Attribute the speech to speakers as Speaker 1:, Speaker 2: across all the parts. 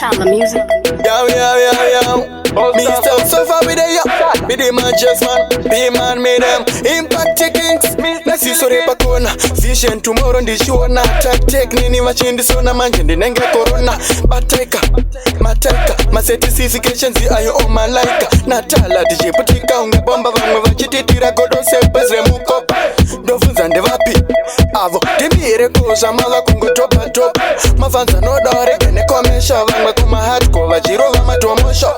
Speaker 1: Tala music.
Speaker 2: Yo. Me still suffer with a yo. Be the man just man. Be man made them. Impact chickens. Let's see so repa kona. Vision tomorrow ndi shona. Tactic nini machindi sona manje ndi nenge corona. Bateka. Maseti certifications ayo o malaika. Natala DJ putika unge bomba vamwe vachititira godo sepezre mukopa. Ndofunza ndevapi. Avo timire koza mava kungo topa. Mafanza no dore gene komesha vamwe kuma hardcore vajiro vama tomosho.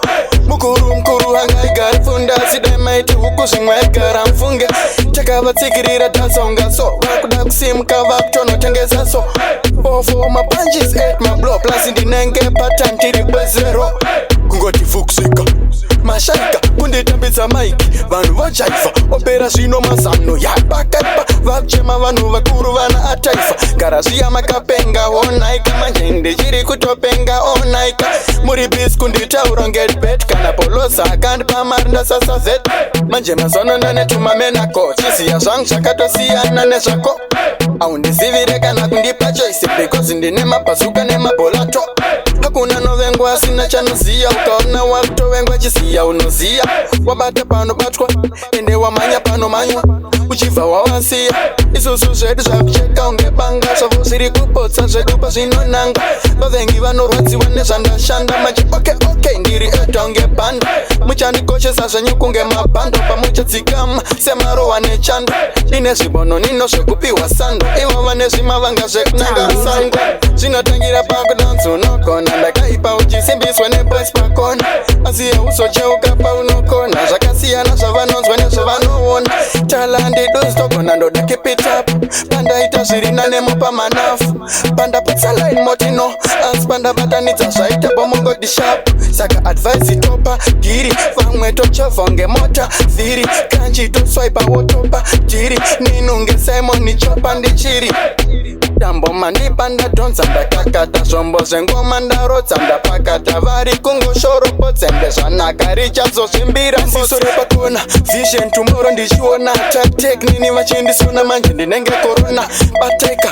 Speaker 2: Mukuru hanga igari funda sida maiti huku zimwe gara mfunge. Chaka vatsikirira tasonga so vakuda kusimka vakutono tengeza so. For my punches at my blow plus in the nenge pattern tiri bezero. Kungoti fukusika mashaika kunditambisa maiki vanhu vachaifa opera zvino mazano yapakapa vachema vanhu vakuru vana ataifa garaziya makapenga onaika manje ndichiri kutopenga onaika muri bis kunditaura ngetbet kana polosa akandipa mari ndasasazet manje mazono ndanetumamenako chisiya zvangu zvakatosiyana nezvako aundizivire kana kundipa choice because ndine mabhazuka nemabholato hakuna novengwa asina chanoziya ukaona wakutovengwa chisiya unoziya wabata panobatwa ende wamanya panomanywa uchibva wawasiya isusu zvedu zvakucheka ungebanga zvavo zviri kupotsa zvedu pazvinonanga vavengi vanorwadziwa nezvandashanda manje okay ndiri eta ungebhanda muchandikoshesa zvenyu kunge mabhando pamuchadzikama semarohwa nechando ine zvibono nino zvekupiwa sando ivo vane zvimavanga zvekunanga sango zvinotangira pakudanza unogona ndakaipa uchisimbiswa neboys pakona asi hausocheuka paunokona zvakasiyana zvavanonzwa nezvavanoona talandi dozitogona ndoda keep it up pandaita zviri nanemo pamanafu pandaputsa line motino asi pandabatanidza zvaita bomongodi sharp saka advice itopa giri vamwe tochovha ngemota vhiri kanji toswipa wotopa jiri ninunge simon chopa ndichiri dambo mandipa ndadhonza ndakakata zvombo zvengoma ndarodza ndapakata vari kungoshorobodze ndezvanaka richazozvimbira siso repakona vision tomorrow ndichiona tactic nini vachindisona manje ndinenge corona bateka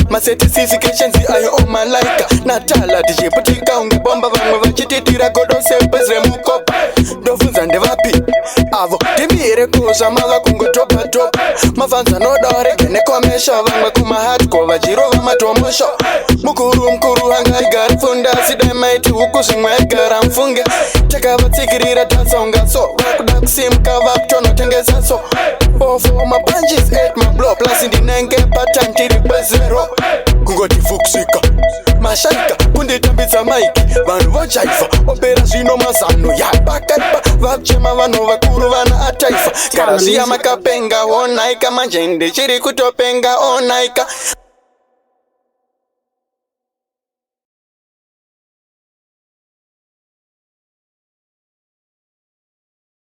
Speaker 2: maseti certifications ayo o malaika natala ndichiputika unge bomba vamwe vachititira godo sepezre mukopa ndofunza ndevapi avo timire kozva mava kungotopa mafanza nodore gene komesha vamwe kuma hardcore vajirova matomosho mukuru hanga igari funda sida maiti huku zvimwe gara mfunge takavatsikirira tasonga so vakuda kusimka vakutonotengesa so for my punches at my blow plus ndinenge pattern tiri bezero kungoti fukusika mashaika kunditambisa maiki vanhu vachaifa opera zvino mazano yapakapa vachema vanhu vakuru vana ataifa garaziya makapenga onaika manje ndichiri kutopenga onaika